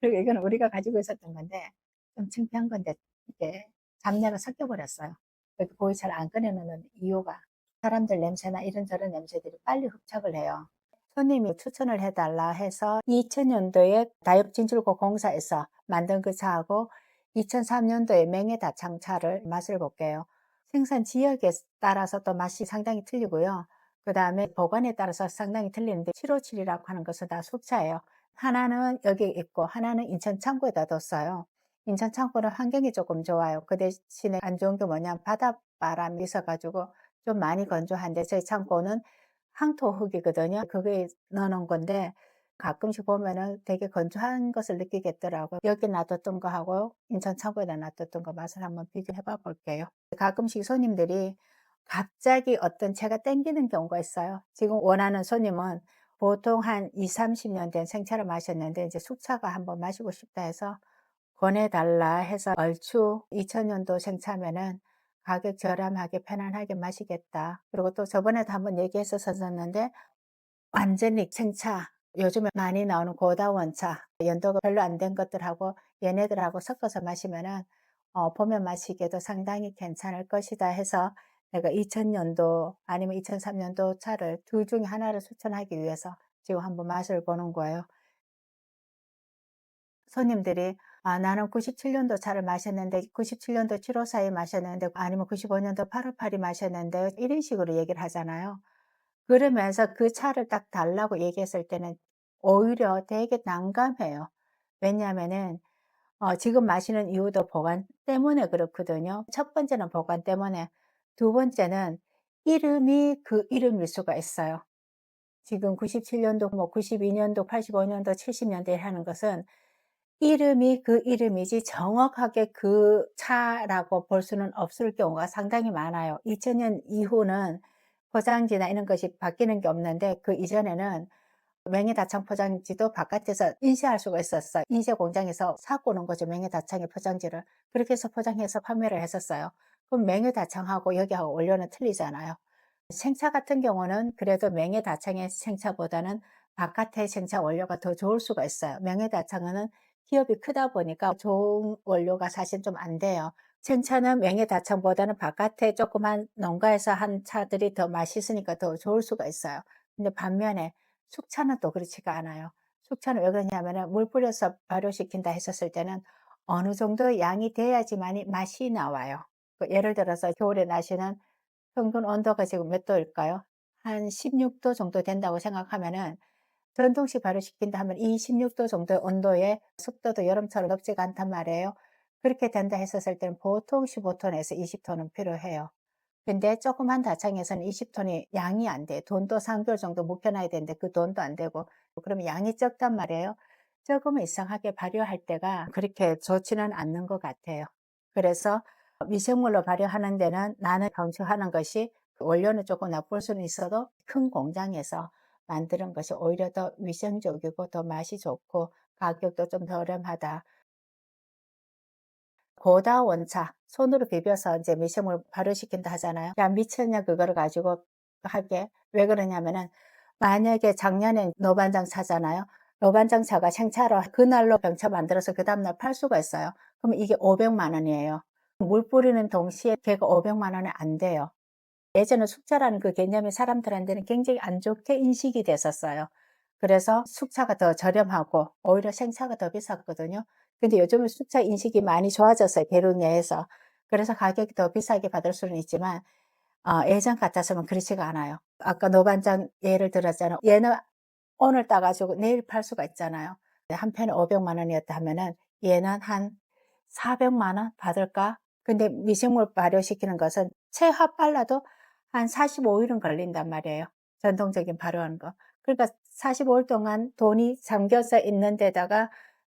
그리고 이거는 우리가 가지고 있었던 건데 좀 창피한 건데 이게 잡내가 섞여 버렸어요. 그래서 거의 잘 안 꺼내 놓는 이유가 사람들 냄새나 이런저런 냄새들이 빨리 흡착을 해요. 손님이 추천을 해 달라 해서 2000년도에 다육진출고 공사에서 만든 그 차하고 2003년도에 맹해다창차를 맛을 볼게요. 생산 지역에 따라서 또 맛이 상당히 틀리고요. 그다음에 보관에 따라서 상당히 틀리는데 757이라고 하는 것은 다 숙차예요. 하나는 여기 있고 하나는 인천 창고에다 뒀어요. 인천 창고는 환경이 조금 좋아요. 그 대신에 안 좋은 게 뭐냐면 바닷바람이 있어 가지고 좀 많이 건조한데 저희 창고는 항토흙이거든요. 그거에 넣어 놓은 건데 가끔씩 보면은 되게 건조한 것을 느끼겠더라고요. 여기 놔뒀던 거하고 인천 창고에다 놔뒀던 거 맛을 한번 비교해 봐 볼게요. 가끔씩 손님들이 갑자기 어떤 채가 땡기는 경우가 있어요. 지금 원하는 손님은 보통 한 20-30년 된 생차를 마셨는데 이제 숙차가 한번 마시고 싶다 해서 권해 달라 해서 얼추 2000 년도 생차면은 가격 저렴하게 편안하게 마시겠다. 그리고 또 저번에도 한번 얘기했었었는데 완전히 생차, 요즘에 많이 나오는 고다원차, 연도가 별로 안 된 것들하고 얘네들하고 섞어서 마시면은 보면 마시기에도 상당히 괜찮을 것이다 해서 내가 2000 년도 아니면 2003 년도 차를 둘 중에 하나를 추천하기 위해서 지금 한번 맛을 보는 거예요. 손님들이 "아 나는 97 년도 차를 마셨는데 97 년도 754에 마셨는데 아니면 95 년도 858이 마셨는데." 이런 식으로 얘기를 하잖아요. 그러면서 그 차를 딱 달라고 얘기했을 때는 오히려 되게 난감해요. 왜냐하면은 지금 마시는 이유도 보관 때문에 그렇거든요. 첫 번째는 보관 때문에, 두 번째는 이름이 그 이름일 수가 있어요. 지금 97 년도, 뭐 92 년도, 85 년도, 70 년대 하는 것은 이름이 그 이름이지 정확하게 그 차라고 볼 수는 없을 경우가 상당히 많아요. 2000년 이후는 포장지나 이런 것이 바뀌는 게 없는데 그 이전에는 맹해다창 포장지도 바깥에서 인쇄할 수가 있었어요. 인쇄 공장에서 사고 오는 거죠, 맹해다창의 포장지를. 그렇게 해서 포장해서 판매를 했었어요. 그럼 맹해다창하고 여기하고 원료는 틀리잖아요. 생차 같은 경우는 그래도 맹해다창의 생차보다는 바깥의 생차 원료가 더 좋을 수가 있어요. 맹해다창은 기업이 크다 보니까 좋은 원료가 사실 좀 안 돼요. 생차는 맹해다창보다는 바깥에 조그만 농가에서 한 차들이 더 맛있으니까 더 좋을 수가 있어요. 근데 반면에 숙차는 또 그렇지가 않아요. 숙차는 왜 그러냐면은 물 뿌려서 발효시킨다 했었을 때는 어느 정도 양이 돼야지만이 맛이 나와요. 그 예를 들어서 겨울에 나시는 평균 온도가 지금 몇 도일까요? 한 16도 정도 된다고 생각하면은 전통식 발효시킨다 하면 이 16도 정도의 온도에 습도도 여름처럼 높지가 않단 말이에요. 그렇게 된다 했었을 때는 보통 15 톤에서 20 톤은 필요해요. 근데 조그만 다창에서는 20 톤이 양이 안 돼. 돈도 3 개월 정도 묵혀 놔야 되는데 그 돈도 안 되고 그러면 양이 적단 말이에요. 적으면 이상하게 발효할 때가 그렇게 좋지는 않는 것 같아요. 그래서 미생물로 발효하는 데는 나는 강추하는 것이 그 원료는 조금 나쁠 수는 있어도 큰 공장에서 만드는 것이 오히려 더 위생적이고 더 맛이 좋고 가격도 좀 저렴하다. 고다 원차 손으로 비벼서 인제 미생물 발효시킨다 하잖아요. "야 미쳤냐 그거를 가지고 하게." 왜 그러냐면은 만약에 작년에 노반장 차잖아요. 노반장 차가 생차로 그날로 병차 만들어서 그다음 날 팔 수가 있어요. 그러면 이게 500만 원이에요. 물 뿌리는 동시에 걔가 500만 원이 안 돼요. 예전에 숙차라는 그 개념이 사람들한테는 굉장히 안 좋게 인식이 됐었어요. 그래서 숙차가 더 저렴하고 오히려 생차가 더 비쌌거든요. 근데 요즘은 숙차 인식이 많이 좋아졌어요, 대륙 내에서. 그래서 가격이 더 비싸게 받을 수는 있지만 예전 같았으면 그렇지가 않아요. 아까 노반장 예를 들었잖아요. 얘는 오늘 따 가지고 내일 팔 수가 있잖아요. 한 편에 500만 원이었다 하면은 얘는 한 400만 원 받을까? 근데 미생물 발효시키는 것은 최하 빨라도 한 45 일은 걸린단 말이에요, 전통적인 발효하는 거. 그러니까 45일 동안 돈이 잠겨서 있는 데다가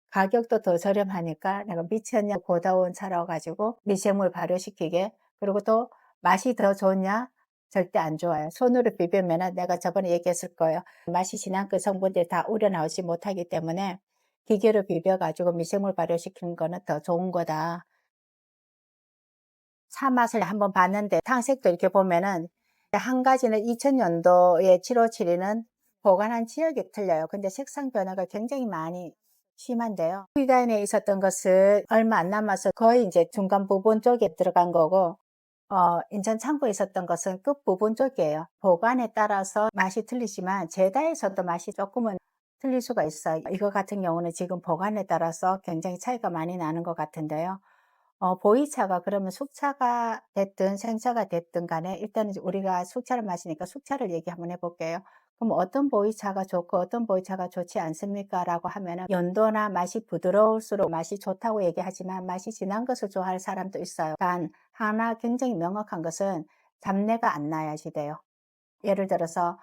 가격도 더 저렴하니까 '내가 미쳤냐 고다원 사러 가지고 미생물 발효시키게.' 그리고 또 맛이 더 좋냐? 절대 안 좋아요. 손으로 비비면은 내가 저번에 얘기했을 거예요. 맛이 진한 그 성분들이 다 우러나오지 못하기 때문에 기계로 비벼 가지고 미생물 발효시키는 거는 더 좋은 거다. 차 맛을 한번 봤는데 탕색도 이렇게 보면은 한 가지는 2000 년도에 757는 보관한 지역이 틀려요. 근데 색상 변화가 굉장히 많이 심한데요. 기간에 있었던 것은 얼마 안 남아서 거의 이제 중간 부분 쪽에 들어간 거고, 인천 창고에 있었던 것은 끝부분 쪽이에요. 보관에 따라서 맛이 틀리지만 제다에서도 맛이 조금은 틀릴 수가 있어요. 이거 같은 경우는 지금 보관에 따라서 굉장히 차이가 많이 나는 것 같은데요. 보이차가 그러면 숙차가 됐든 생차가 됐든 간에 일단은 이제 우리가 숙차를 마시니까 숙차를 얘기 한번 해 볼게요. 그럼 어떤 보이차가 좋고 어떤 보이차가 좋지 않습니까?라고 하면은 연도나 맛이 부드러울수록 맛이 좋다고 얘기하지만 맛이 진한 것을 좋아할 사람도 있어요. 단 하나 굉장히 명확한 것은 잡내가 안 나야지 돼요. 예를 들어서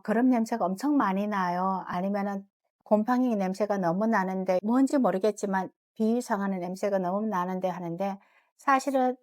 그런 냄새가 엄청 많이 나요. 아니면은 곰팡이 냄새가 너무 나는데 뭔지 모르겠지만 비이상하는 냄새가 너무 나는데 하는데, 사실은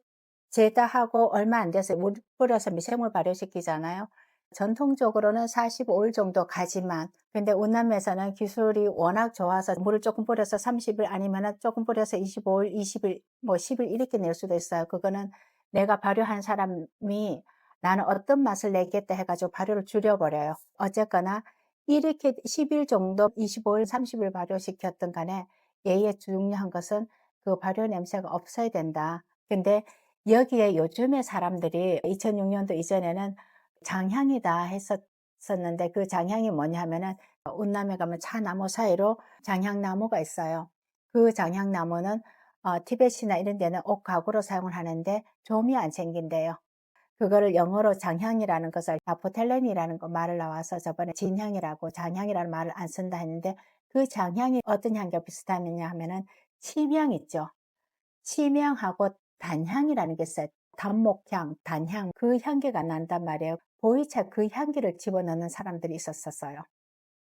제다하고 얼마 안 돼서 물 뿌려서 미생물 발효시키잖아요. 전통적으로는 45일 정도 가지만, 근데 운남에서는 기술이 워낙 좋아서 물을 조금 뿌려서 30일 아니면은 조금 뿌려서 25일, 20일, 뭐 10일 이렇게 낼 수도 있어요. 그거는 내가 발효한 사람이 나는 어떤 맛을 내겠다 해 가지고 발효를 줄여 버려요. 어쨌거나 이렇게 10일 정도, 25일, 30일 발효시켰든 간에 얘의 중요한 것은 그 발효 냄새가 없어야 된다. 근데 여기에 요즘에 사람들이 2006년도 이전에는 장향이다 했었는데, 그 장향이 뭐냐 하면은 운남에 가면 차나무 사이로 장향나무가 있어요. 그 장향나무는 티벳이나 이런 데는 옷 가구로 사용을 하는데 좀이 안 생긴대요. 그거를 영어로 장향이라는 것을 나프텔렌이라는 거 말을 나와서 저번에 진향이라고 장향이라는 말을 안 쓴다 했는데, 그 장향이 어떤 향기가 비슷하느냐 하면은 침향 있죠. 침향하고 단향이라는 게 있어요. 단목향, 단향, 그 향기가 난단 말이에요. 보이차 그 향기를 집어넣는 사람들이 있었어요.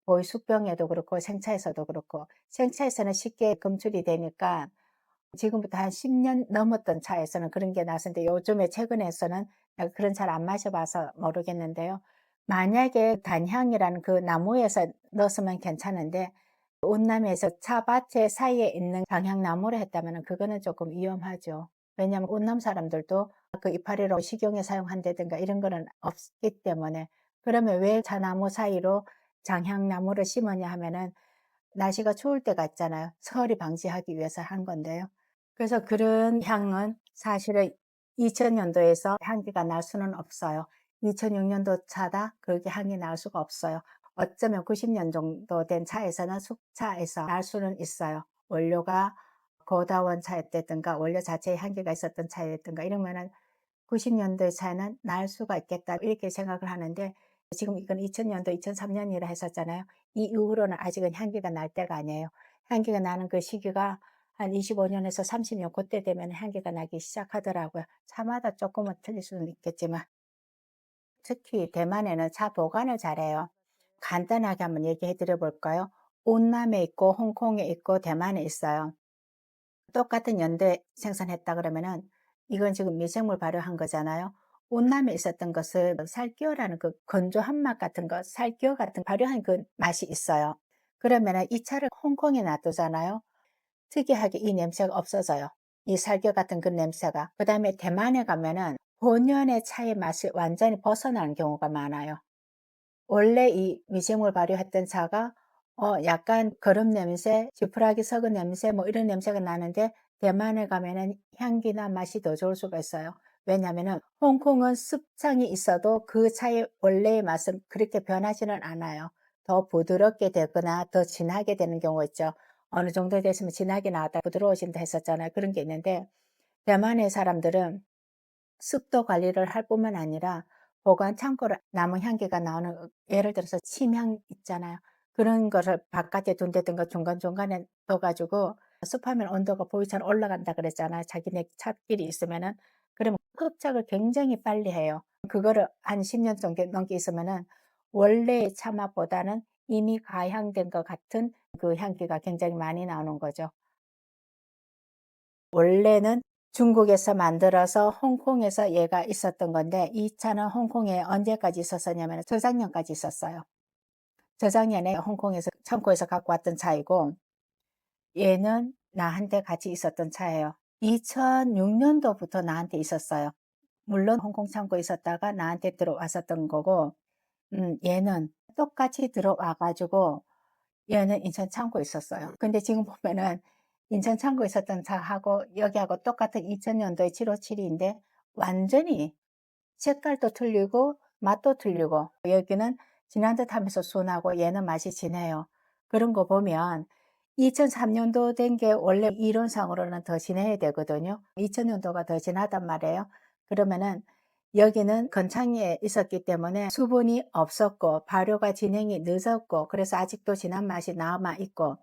보이 숙병에도 그렇고 생차에서도 그렇고, 생차에서는 쉽게 검출이 되니까 지금부터 한 10년 넘었던 차에서는 그런 게 나왔었는데, 요즘에 최근에서는 내가 그런 차를 안 마셔 봐서 모르겠는데요. 만약에 단향이라는 그 나무에서 넣었으면 괜찮은데 온남에서 차밭에 사이에 있는 장향나무를 했다면은 그거는 조금 위험하죠. 왜냐하면 온남 사람들도 그 이파리로 식용에 사용한다든가 이런 거는 없기 때문에. 그러면 왜 차나무 사이로 장향나무를 심었냐 하면은 날씨가 추울 때가 있잖아요. 설이 방지하기 위해서 한 건데요. 그래서 그런 향은 사실은 2000년도에서 향기가 날 수는 없어요. 2006년도 차다? 그렇게 향이 날 수가 없어요. 어쩌면 90년 정도 된 차에서는 숙차에서 날 수는 있어요. 원료가 고다원 차였다든가 원료 자체에 향기가 있었던 차였든가 이러면은 90년도의 차는 날 수가 있겠다 이렇게 생각을 하는데, 지금 이건 2000년도, 2003년이라 했었잖아요. 이 이후로는 아직은 향기가 날 때가 아니에요. 향기가 나는 그 시기가 한 25년에서 30년 그때 되면 향기가 나기 시작하더라고요. 차마다 조금은 틀릴 수는 있겠지만. 특히 대만에는 차 보관을 잘해요. 간단하게 한번 얘기해 드려 볼까요? 온남에 있고 홍콩에 있고 대만에 있어요. 똑같은 연도에 생산했다 그러면은 이건 지금 미생물 발효한 거잖아요. 온남에 있었던 것은 살기어라는 그 건조한 맛 같은 거, 살기어 같은 발효한 그 맛이 있어요. 그러면은 이 차를 홍콩에 놔두잖아요. 특이하게 이 냄새가 없어져요. 이 살겨 같은 그 냄새가. 그다음에 대만에 가면은 본연의 차의 맛이 완전히 벗어나는 경우가 많아요. 원래 이 미생물 발효했던 차가 약간 거름 냄새, 지푸라기 썩은 냄새 뭐 이런 냄새가 나는데 대만에 가면은 향기나 맛이 더 좋을 수가 있어요. 왜냐하면은 홍콩은 습창이 있어도 그 차의 원래의 맛은 그렇게 변하지는 않아요. 더 부드럽게 되거나 더 진하게 되는 경우가 있죠. 어느 정도 됐으면 진하게 나왔다 부드러워진다 했었잖아요. 그런 게 있는데, 대만의 사람들은 습도 관리를 할 뿐만 아니라 보관 창고를 남은 향기가 나오는, 예를 들어서 침향 있잖아요. 그런 거를 바깥에 둔다든가 중간중간에 둬 가지고 습하면 온도가 보이처럼 올라간다 그랬잖아요, 자기네 차끼리 있으면은. 그러면 흡착을 굉장히 빨리 해요. 그거를 한 10년 정도 넘게 있으면은 원래의 차 맛보다는 이미 가향된 것 같은 그 향기가 굉장히 많이 나오는 거죠. 원래는 중국에서 만들어서 홍콩에서 얘가 있었던 건데, 이 차는 홍콩에 언제까지 있었었냐면 저작년까지 있었어요. 저작년에 홍콩에서 창고에서 갖고 왔던 차이고, 얘는 나한테 같이 있었던 차예요. 2006년도부터 나한테 있었어요. 물론 홍콩 창고에 있었다가 나한테 들어왔었던 거고, 얘는 똑같이 들어와 가지고 얘는 인천 창고에 있었어요. 근데 지금 보면은 인천 창고에 있었던 차하고 여기하고 똑같은 2000년도에 757인데 완전히 색깔도 틀리고 맛도 틀리고, 여기는 진한 듯하면서 순하고 얘는 맛이 진해요. 그런 거 보면 2003년도 된 게 원래 이론상으로는 더 진해야 되거든요. 2000년도가 더 진하단 말이에요. 그러면은 여기는 건창에 있었기 때문에 수분이 없었고 발효가 진행이 늦었고, 그래서 아직도 진한 맛이 남아 있고,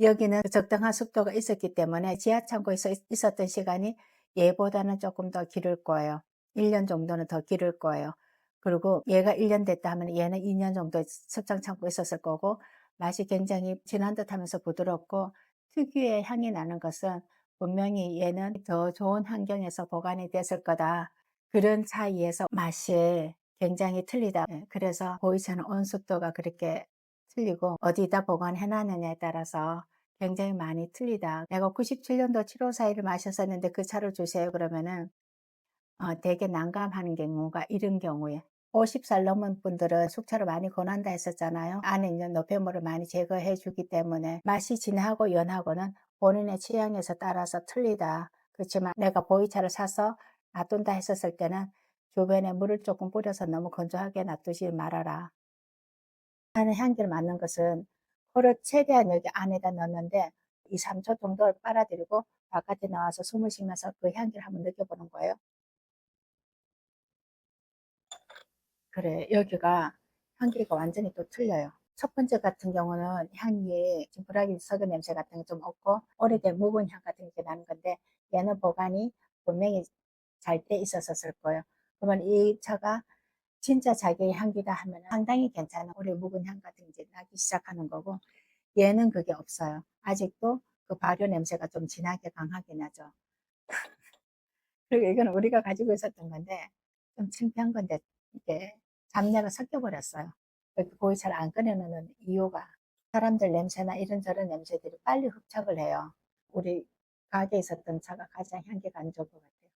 여기는 적당한 습도가 있었기 때문에 지하창고에서 있었던 시간이 얘보다는 조금 더 길을 거예요. 1년 정도는 더 길을 거예요. 그리고 얘가 1년 됐다 하면 얘는 2년 정도 석장 창고에 있었을 거고, 맛이 굉장히 진한 듯하면서 부드럽고 특유의 향이 나는 것은 분명히 얘는 더 좋은 환경에서 보관이 됐을 거다. 그런 차이에서 맛이 굉장히 틀리다. 예, 그래서 보이차는 온습도가 그렇게 틀리고 어디다 보관해 놨느냐에 따라서 굉장히 많이 틀리다. 내가 97년도 7호4일을 마셨었는데 그 차를 주세요 그러면은 되게 난감한 경우가 이런 경우에, 50살 넘은 분들은 숙차를 많이 권한다 했었잖아요. 안에 있는 노폐물을 많이 제거해 주기 때문에 맛이 진하고 연하고는 본인의 취향에서 따라서 틀리다. 그렇지만 내가 보이차를 사서 놔둔다 했었을 때는 주변에 물을 조금 뿌려서 너무 건조하게 놔두지 말아라. 하는 향기를 맡는 것은 코를 최대한 여기 안에다 넣었는데 2, 3초 정도 빨아들이고 바깥에 나와서 숨을 쉬면서 그 향기를 한번 느껴보는 거예요. 그래, 여기가 향기가 완전히 또 틀려요. 첫 번째 같은 경우는 향이 지푸라기 석유 냄새 같은 게 좀 없고 오래된 묵은 향 같은 게 나는 건데, 얘는 보관이 분명히 잘 돼 있었을 거예요. 그러면 이 차가 진짜 자기의 향기다 하면 상당히 괜찮은 오래 묵은 향 같은 게 이제 나기 시작하는 거고, 얘는 그게 없어요. 아직도 그 발효 냄새가 좀 진하게 강하게 나죠. 그리고 이건 우리가 가지고 있었던 건데 좀 창피한 건데 이게 잡내가 섞여 버렸어요. 거의 잘 안 꺼내 놓는 이유가, 사람들 냄새나 이런저런 냄새들이 빨리 흡착을 해요. 우리 가게에 있었던 차가 가장 향기가 안 좋은 것 같아요.